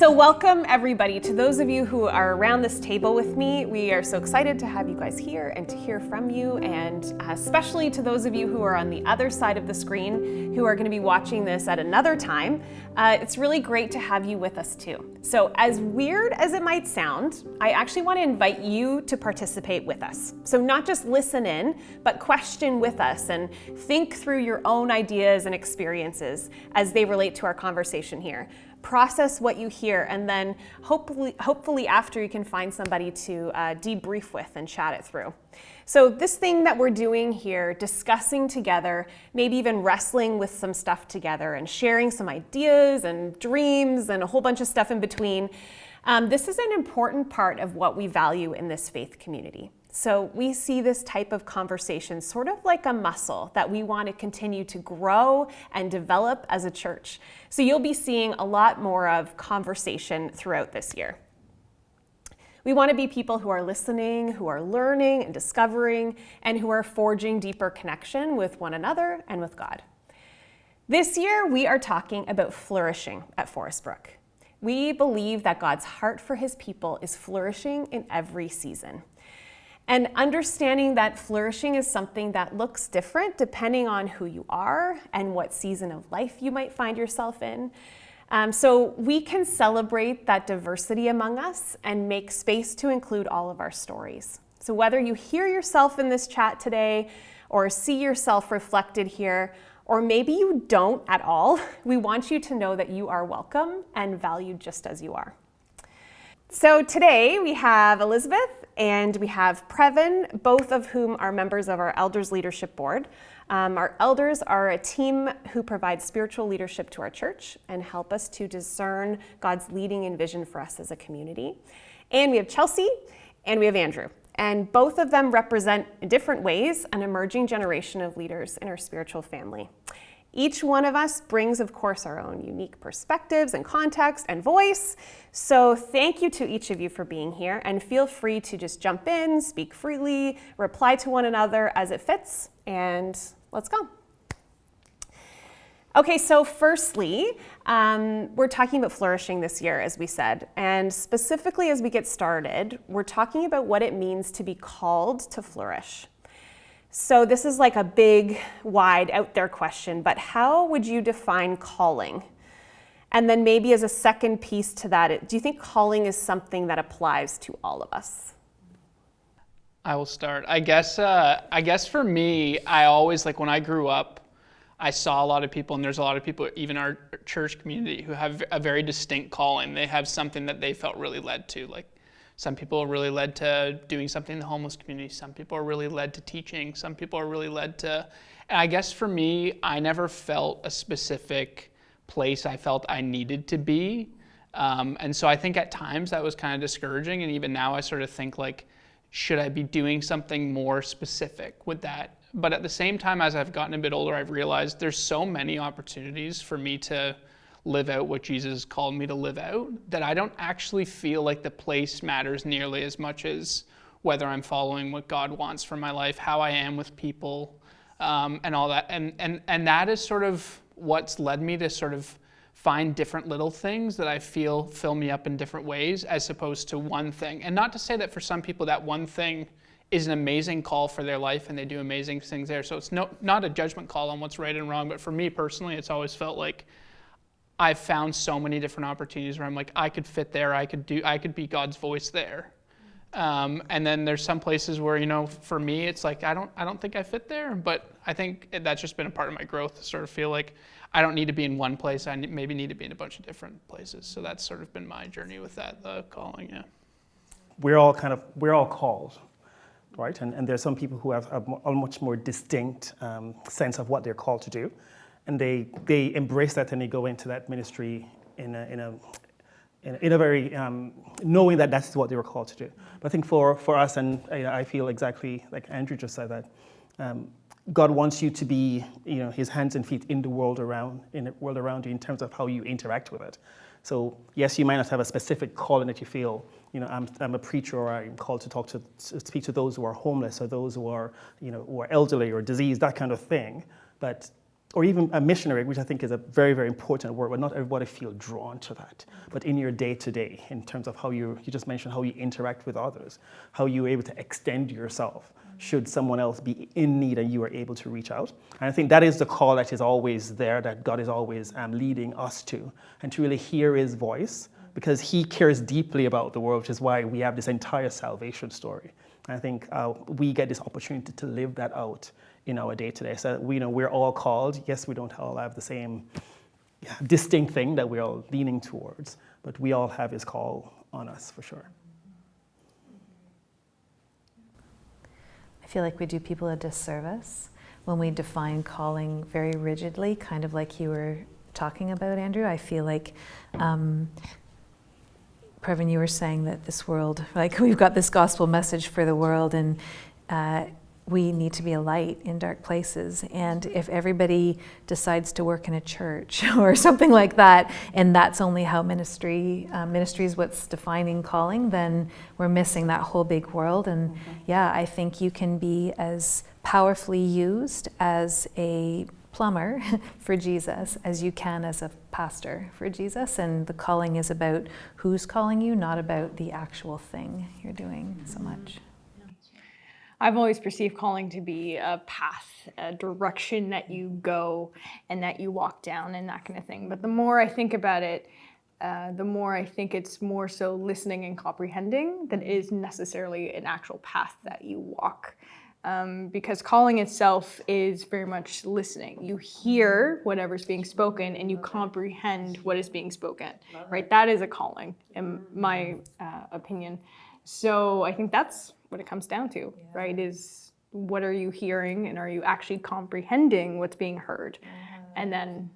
So welcome everybody. To those of you who are around this table with me, we are so excited to have you guys here and to hear from you, and especially to those of you who are on the other side of the screen who are going to be watching this at another time. It's really great to have you with us too. So as weird as it might sound, I actually want to invite you to participate with us. So not just listen in, but question with us and think through your own ideas and experiences as they relate to our conversation here. Process what you hear, and then hopefully after you can find somebody to debrief with and chat it through. So this thing that we're doing here, discussing together, maybe even wrestling with some stuff together and sharing some ideas and dreams and a whole bunch of stuff in between, this is an important part of what we value in this faith community. So we see this type of conversation sort of like a muscle that we want to continue to grow and develop as a church. So you'll be seeing a lot more of conversation throughout this year. We want to be people who are listening, who are learning and discovering, and who are forging deeper connection with one another and with God. This year, we are talking about flourishing at Forest Brook. We believe that God's heart for his people is flourishing in every season. And understanding that flourishing is something that looks different depending on who you are and what season of life you might find yourself in. So we can celebrate that diversity among us and make space to include all of our stories. So whether you hear yourself in this chat today or see yourself reflected here, or maybe you don't at all, we want you to know that you are welcome and valued just as you are. So today we have Elizabeth and we have Previn, both of whom are members of our Elders Leadership Board. Our elders are a team who provide spiritual leadership to our church and help us to discern God's leading and vision for us as a community. And we have Chelsea and we have Andrew. And both of them represent, in different ways, an emerging generation of leaders in our spiritual family. Each one of us brings, of course, our own unique perspectives and context and voice. So thank you to each of you for being here, and feel free to just jump in, speak freely, reply to one another as it fits, and let's go. Okay, so firstly, we're talking about flourishing this year, as we said, and specifically as we get started, we're talking about what it means to be called to flourish. So this is like a big, wide, out there question, but how would you define calling? And then maybe as a second piece to that, do you think calling is something that applies to all of us? I will start. I guess for me, I always, like when I grew up, I saw a lot of people, and there's a lot of people, even our church community, who have a very distinct calling. They have something that they felt really led to, like some people are really led to doing something in the homeless community. Some people are really led to teaching. Some people are really led to, and I guess for me, I never felt a specific place I felt I needed to be. And so I think at times that was kind of discouraging. And even now I sort of think like, should I be doing something more specific with that? But at the same time, as I've gotten a bit older, I've realized there's so many opportunities for me to live out what Jesus called me to live out, that I don't actually feel like the place matters nearly as much as whether I'm following what God wants for my life, how I am with people, and all that. And that is sort of what's led me to sort of find different little things that I feel fill me up in different ways, as opposed to one thing. And not to say that for some people that one thing is an amazing call for their life and they do amazing things there. So it's not a judgment call on what's right and wrong, but for me personally, it's always felt like I've found so many different opportunities where I'm like, I could fit there, I could be God's voice there. And then there's some places where, you know, for me, it's like, I don't think I fit there, but I think that's just been a part of my growth to sort of feel like I don't need to be in one place. I maybe need to be in a bunch of different places. So that's sort of been my journey with that, the calling, yeah. We're all called, right? And there's some people who have a much more distinct sense of what they're called to do. And they embrace that and they go into that ministry in a very, knowing that that's what they were called to do. But I think for us, and I feel exactly like Andrew just said that, God wants you to be, his hands and feet in the world around you in terms of how you interact with it. So yes, you might not have a specific calling that you feel, I'm a preacher, or I'm called to speak to those who are homeless, or those who are elderly or diseased, that kind of thing. But or even a missionary, which I think is a very, very important word, but not everybody feel drawn to that. But in your day-to-day, in terms of how you just mentioned how you interact with others, how you're able to extend yourself, should someone else be in need and you are able to reach out. And I think that is the call that is always there, that God is always leading us to, and to really hear his voice, because he cares deeply about the world, which is why we have this entire salvation story. And I think we get this opportunity to live that out in our day-to-day. So we know we're all called. Yes, we don't all have the same distinct thing that we're all leaning towards, but we all have his call on us for sure. I feel like we do people a disservice when we define calling very rigidly, kind of like you were talking about, Andrew. I feel like, Previn, you were saying that this world, like we've got this gospel message for the world, and we need to be a light in dark places. And if everybody decides to work in a church or something like that, and that's only how ministry is what's defining calling, then we're missing that whole big world. And yeah, I think you can be as powerfully used as a plumber for Jesus as you can as a pastor for Jesus. And the calling is about who's calling you, not about the actual thing you're doing so much. I've always perceived calling to be a path, a direction that you go and that you walk down and that kind of thing. But the more I think about it, the more I think it's more so listening and comprehending than it is necessarily an actual path that you walk. Because calling itself is very much listening. You hear whatever's being spoken and you comprehend what is being spoken, right? That is a calling, in my opinion. So I think that's what it comes down to, right? Is what are you hearing and are you actually comprehending what's being heard? And then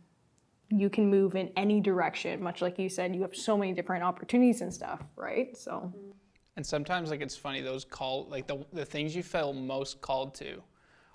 you can move in any direction, much like you said, you have so many different opportunities and stuff, right? So. And sometimes like it's funny, those the things you feel most called to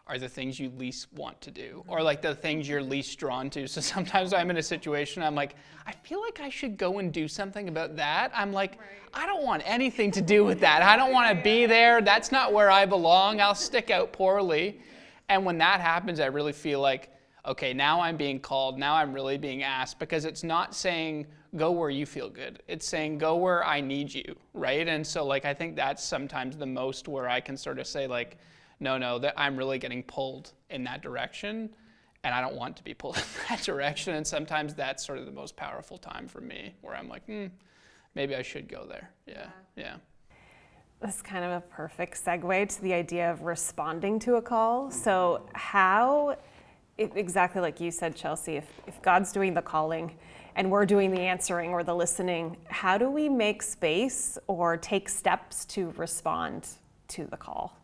are the things you least want to do, or like the things you're least drawn to. So sometimes I'm in a situation, I'm like, I feel like I should go and do something about that. I'm like, I don't want anything to do with that. I don't want to be there. That's not where I belong. I'll stick out poorly. And when that happens, I really feel like, okay, now I'm being called. Now I'm really being asked, because it's not saying go where you feel good. It's saying go where I need you, right? And so like, I think that's sometimes the most where I can sort of say like, no, that I'm really getting pulled in that direction, and I don't want to be pulled in that direction. And sometimes that's sort of the most powerful time for me, where I'm like, maybe I should go there. Yeah. That's kind of a perfect segue to the idea of responding to a call. So how, exactly like you said, Chelsea, if God's doing the calling and we're doing the answering or the listening, how do we make space or take steps to respond to the call?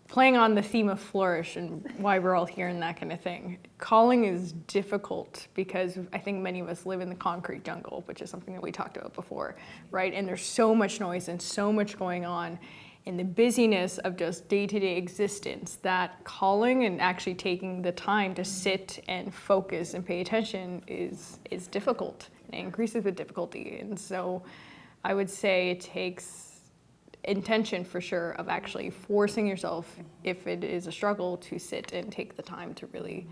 Playing on the theme of Flourish and why we're all here and that kind of thing, calling is difficult because I think many of us live in the concrete jungle, which is something that we talked about before, right? And there's so much noise and so much going on in the busyness of just day-to-day existence that calling and actually taking the time to sit and focus and pay attention is difficult. It increases with difficulty. And so I would say it takes intention for sure of actually forcing yourself, if it is a struggle, to sit and take the time to really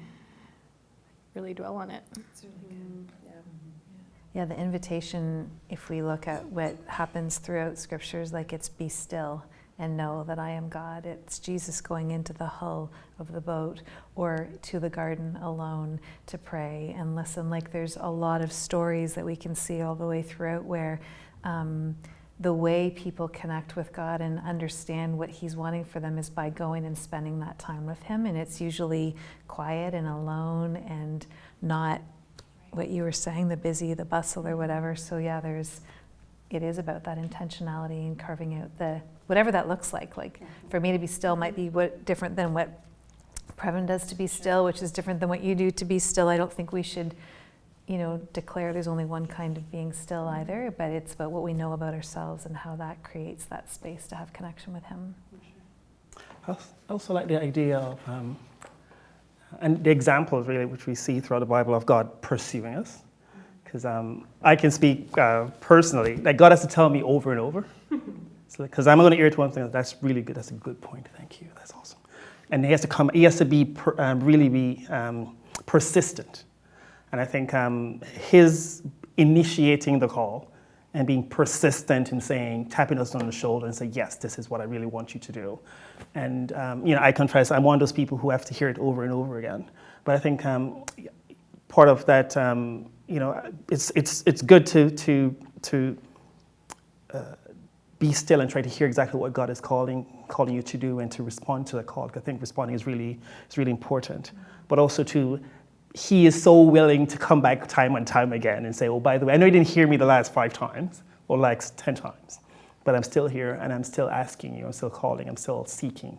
dwell on it. Yeah, the invitation, if we look at what happens throughout scriptures, like it's be still and know that I am God. It's Jesus going into the hull of the boat or to the garden alone to pray and listen. Like there's a lot of stories that we can see all the way throughout where the way people connect with God and understand what he's wanting for them is by going and spending that time with him. And it's usually quiet and alone and not what you were saying, the busy, the bustle or whatever. So yeah, it is about that intentionality and carving out whatever that looks like. Like for me to be still might be different than what Previn does to be still, which is different than what you do to be still. I don't think we should declare there's only one kind of being still either, but it's about what we know about ourselves and how that creates that space to have connection with him. I also like the idea of, and the examples really which we see throughout the Bible of God pursuing us. Because I can speak personally, like God has to tell me over and over. Because I'm going to hear to one thing, that's really good, that's a good point, thank you, that's awesome. And he has to be persistent. And I think his initiating the call and being persistent in saying, tapping us on the shoulder and say, yes, this is what I really want you to do. And, I confess, I'm one of those people who have to hear it over and over again. But I think part of that, it's good to be still and try to hear exactly what God is calling you to do and to respond to the call. I think responding is really important. But also he is so willing to come back time and time again and say, oh, by the way, I know you didn't hear me the last 5 times or like 10 times, but I'm still here and I'm still asking you, I'm still calling, I'm still seeking.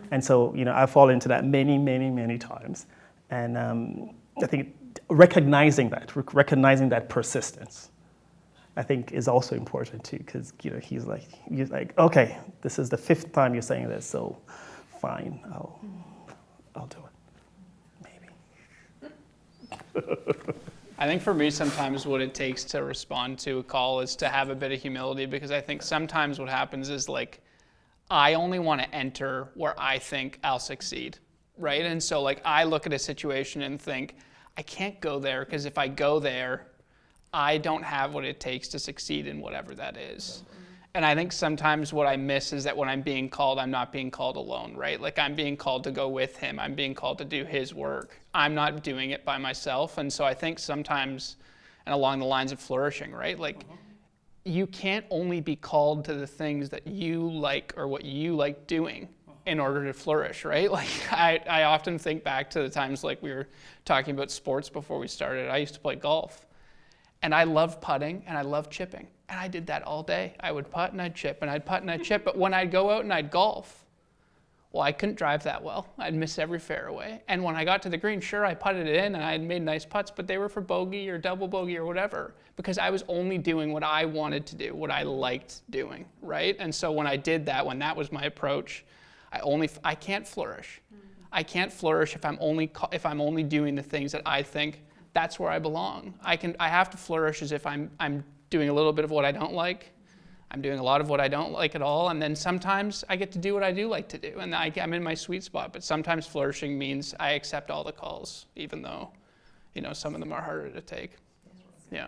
And so, I fall into that many, many, many times. And I think recognizing that persistence, I think is also important too, because he's like, okay, this is the 5th time you're saying this, so fine, I'll do it. Maybe. I think for me, sometimes what it takes to respond to a call is to have a bit of humility, because I think sometimes what happens is like, I only want to enter where I think I'll succeed, right? And so like I look at a situation and think, I can't go there because if I go there, I don't have what it takes to succeed in whatever that is. And I think sometimes what I miss is that when I'm being called, I'm not being called alone, right? Like I'm being called to go with him. I'm being called to do his work. I'm not doing it by myself. And so I think sometimes, and along the lines of flourishing, right? Like you can't only be called to the things that you like or what you like doing in order to flourish, right? Like I often think back to the times like we were talking about sports before we started. I used to play golf. And I love putting and I love chipping. And I did that all day. I would putt and I'd chip and I'd putt and I'd chip. But when I'd go out and I'd golf, well, I couldn't drive that well. I'd miss every fairway. And when I got to the green, sure, I putted it in and I had made nice putts, but they were for bogey or double bogey or whatever, because I was only doing what I wanted to do, what I liked doing, right? And so when I did that, when that was my approach, I can't flourish. I can't flourish if I'm only doing the things that I think that's where I belong. I have to flourish as if I'm doing a little bit of what I don't like. I'm doing a lot of what I don't like at all. And then sometimes I get to do what I do like to do. And I'm in my sweet spot. But sometimes flourishing means I accept all the calls, even though, some of them are harder to take. Yeah.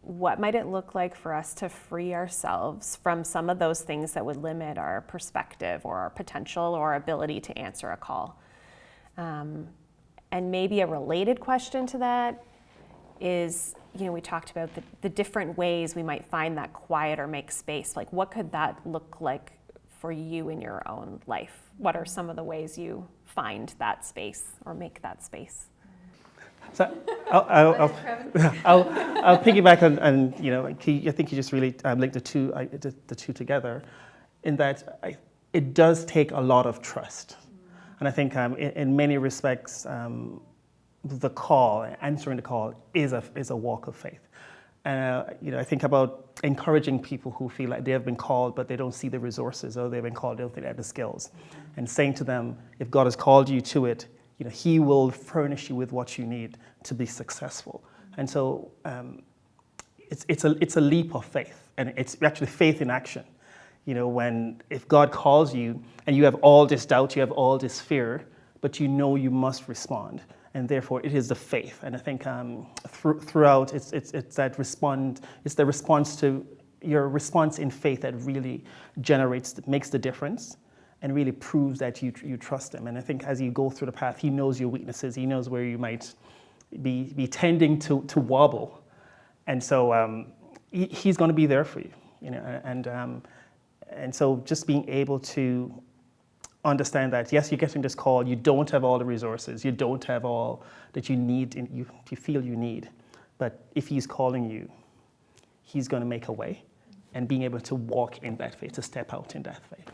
What might it look like for us to free ourselves from some of those things that would limit our perspective or our potential or our ability to answer a call? And maybe a related question to that is, we talked about the different ways we might find that quiet or make space. Like, what could that look like for you in your own life? What are some of the ways you find that space or make that space? So I'll piggyback on I think you just really linked the two together, in that it does take a lot of trust. And I think in many respects, the call, answering the call, is a walk of faith. And I think about encouraging people who feel like they have been called, but they don't see the resources, or they've been called, they don't think they have the skills, and saying to them, if God has called you to it, He will furnish you with what you need to be successful. And so it's a leap of faith, and it's actually faith in action. If God calls you and you have all this doubt, you have all this fear, but you must respond, and therefore it is the faith. And I think throughout it's that respond. It's the response to your response in faith that really makes the difference, and really proves that you trust Him. And I think as you go through the path, He knows your weaknesses. He knows where you might be tending to wobble, and so He's going to be there for you. And so just being able to understand that, yes, you're getting this call, you don't have all the resources, you don't have all that you need, you feel you need, but if He's calling you, He's going to make a way, and being able to walk in that faith, to step out in that faith.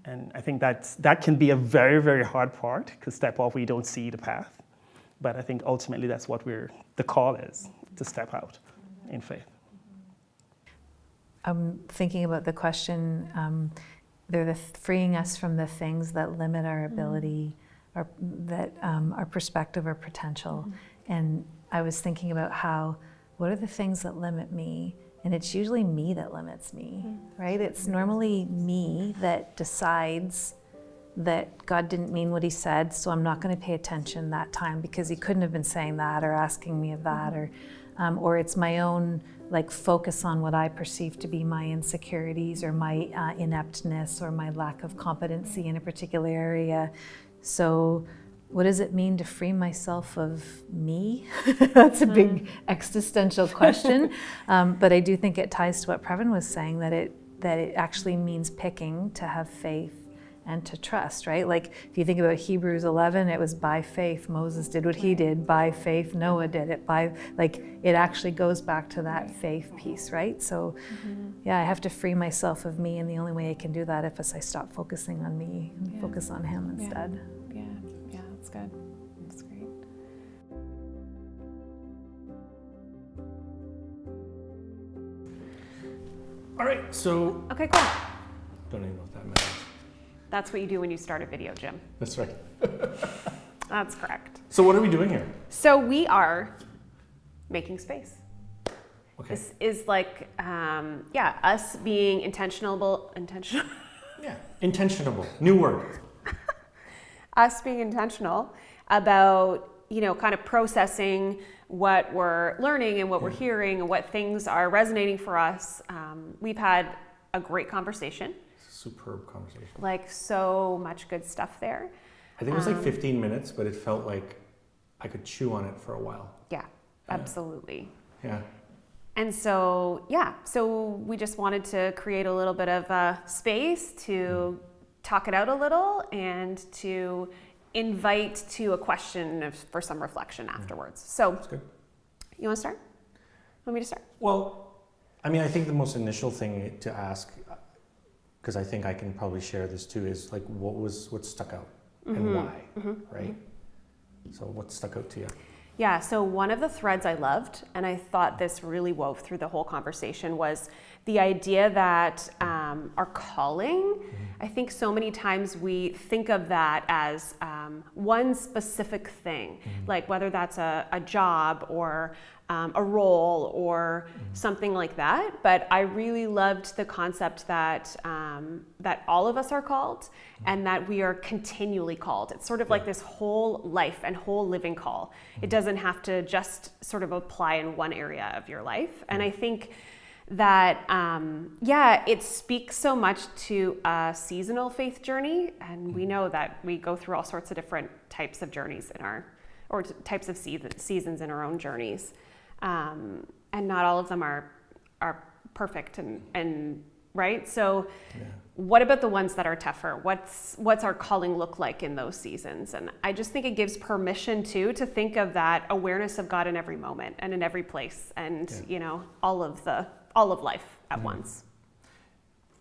And I think that can be a very, very hard part, because step off, we don't see the path. But I think ultimately that's what the call is, to step out in faith. I'm thinking about the question, they're freeing us from the things that limit our ability, or that our perspective or potential. And I was thinking about what are the things that limit me? And it's usually me that limits me, right? It's normally me that decides that God didn't mean what he said, so I'm not going to pay attention that time because he couldn't have been saying that or asking me of that, or it's my own like focus on what I perceive to be my insecurities or my ineptness or my lack of competency in a particular area. So what does it mean to free myself of me? That's a big existential question. But I do think it ties to what Previn was saying, that it actually means picking to have faith and to trust, right? Like if you think about Hebrews 11, it was by faith Moses did what he did, by faith Noah did it, it actually goes back to that faith piece, right? So yeah, I have to free myself of me, and the only way I can do that is I stop focusing on me and focus on him instead. Yeah, that's good. That's great. All right, so Okay, cool. don't even know what that meant. That's what you do when you start a video, Jim. That's right. That's correct. So what are we doing here? So we are making space. Okay. This is like, us being intentional. Yeah, intentionable. New word. Us being intentional about, kind of processing what we're learning and what we're hearing and what things are resonating for us. We've had a great conversation. Superb conversation. Like so much good stuff there. I think it was like 15 minutes, but it felt like I could chew on it for a while. Yeah, absolutely. Yeah. And so, we just wanted to create a little bit of space to talk it out a little and to invite to a question for some reflection afterwards. So, That's good. You want to start? Want me to start? Well, I mean, I think the most initial thing to ask, because I think I can probably share this too, is like what stuck out and why, right? So what stuck out to you? Yeah, so one of the threads I loved, and I thought this really wove through the whole conversation, was the idea that our calling, I think so many times we think of that as one specific thing, like whether that's a job or a role or something like that. But I really loved the concept that that all of us are called and that we are continually called. It's sort of like this whole life and whole living call. It doesn't have to just sort of apply in one area of your life. And I think that, it speaks so much to a seasonal faith journey. And we know that we go through all sorts of different types of journeys types of seasons in our own journeys. And not all of them are perfect and right. So what about the ones that are tougher? What's our calling look like in those seasons? And I just think it gives permission to think of that awareness of God in every moment and in every place and, all of life at once.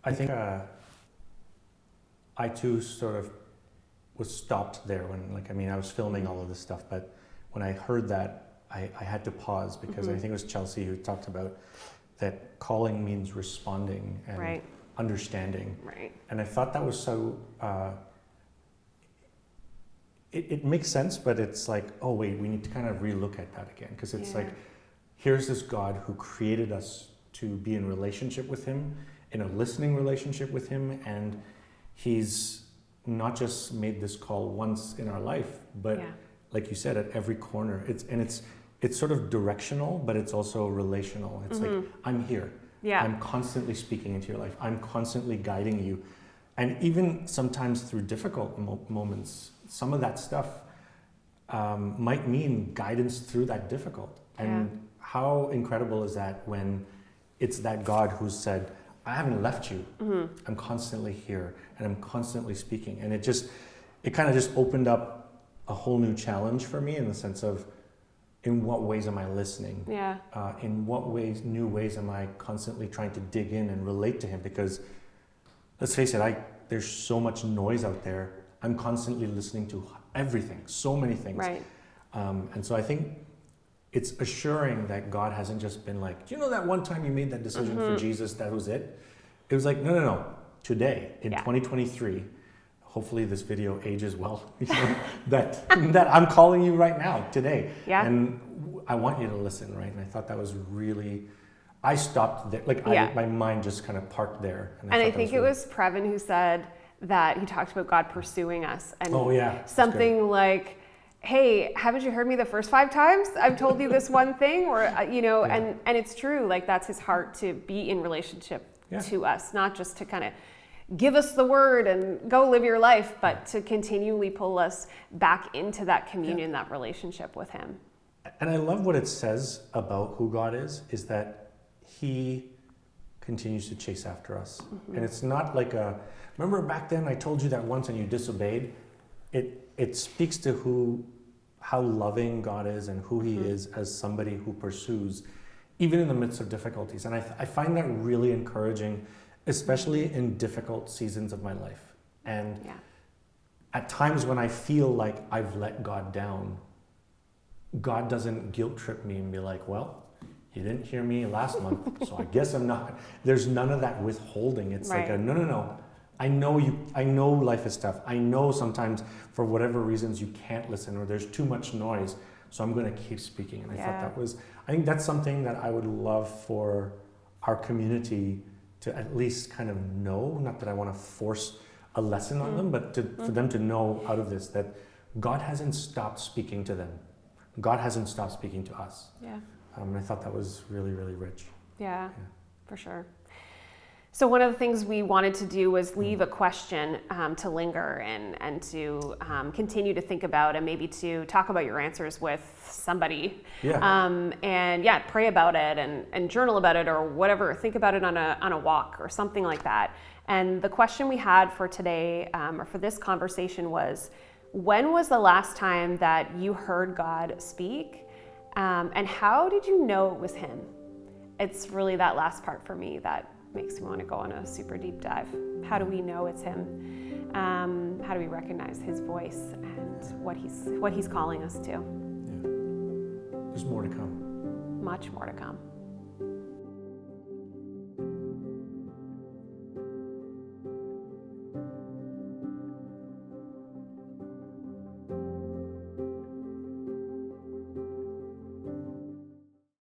I think I too sort of was stopped there when, I was filming all of this stuff, but when I heard that, I had to pause because I think it was Chelsea who talked about that calling means responding and understanding. Right. And I thought that was so, it makes sense, but it's like, oh wait, we need to kind of relook at that again. Because it's like, here's this God who created us to be in relationship with him, in a listening relationship with him. And he's not just made this call once in our life, but like you said, at every corner. It's sort of directional, but it's also relational. It's like, I'm here. Yeah. I'm constantly speaking into your life. I'm constantly guiding you. And even sometimes through difficult moments, some of that stuff might mean guidance through that difficult. And how incredible is that when it's that God who said, I haven't left you. I'm constantly here and I'm constantly speaking. And it kind of just opened up a whole new challenge for me in the sense of, in what ways am I listening? Yeah. In what new ways am I constantly trying to dig in and relate to him? Because let's face it, there's so much noise out there. I'm constantly listening to everything, so many things. Right. And so I think it's assuring that God hasn't just been like, do you know that one time you made that decision for Jesus, that was it? It was like, no. Today, in 2023, hopefully this video ages well, that I'm calling you right now, today. Yeah. And I want you to listen, right? And I thought that was really, I stopped there, my mind just kind of parked there. And I think it was Previn who said that he talked about God pursuing us. And Oh, yeah. That's something like, hey, haven't you heard me the first 5 times? I've told you this one thing, or, and it's true. Like, that's his heart, to be in relationship to us, not just to kind of give us the word and go live your life, but to continually pull us back into that communion, that relationship with him. And I love what it says about who God is that he continues to chase after us. And it's not like remember back then I told you that once and you disobeyed? It speaks to how loving God is and who he is as somebody who pursues, even in the midst of difficulties. And I find that really encouraging, especially in difficult seasons of my life. And at times when I feel like I've let God down, God doesn't guilt trip me and be like, well, you didn't hear me last month, so I guess I'm not. There's none of that withholding. It's like no. I know life is tough. I know sometimes for whatever reasons you can't listen or there's too much noise, so I'm going to keep speaking. And I think that's something that I would love for our community to at least kind of know, not that I want to force a lesson on them, but for them to know out of this that God hasn't stopped speaking to them. God hasn't stopped speaking to us. Yeah. And I thought that was really, really rich. Yeah, for sure. So one of the things we wanted to do was leave a question to linger and to continue to think about, and maybe to talk about your answers with somebody. Yeah. Pray about it and journal about it or whatever. Think about it on a walk or something like that. And the question we had for today, or for this conversation, was, when was the last time that you heard God speak? And how did you know it was him? It's really that last part for me that makes me want to go on a super deep dive. How do we know it's him? How do we recognize his voice and what he's calling us to? Yeah. There's more to come. Much more to come.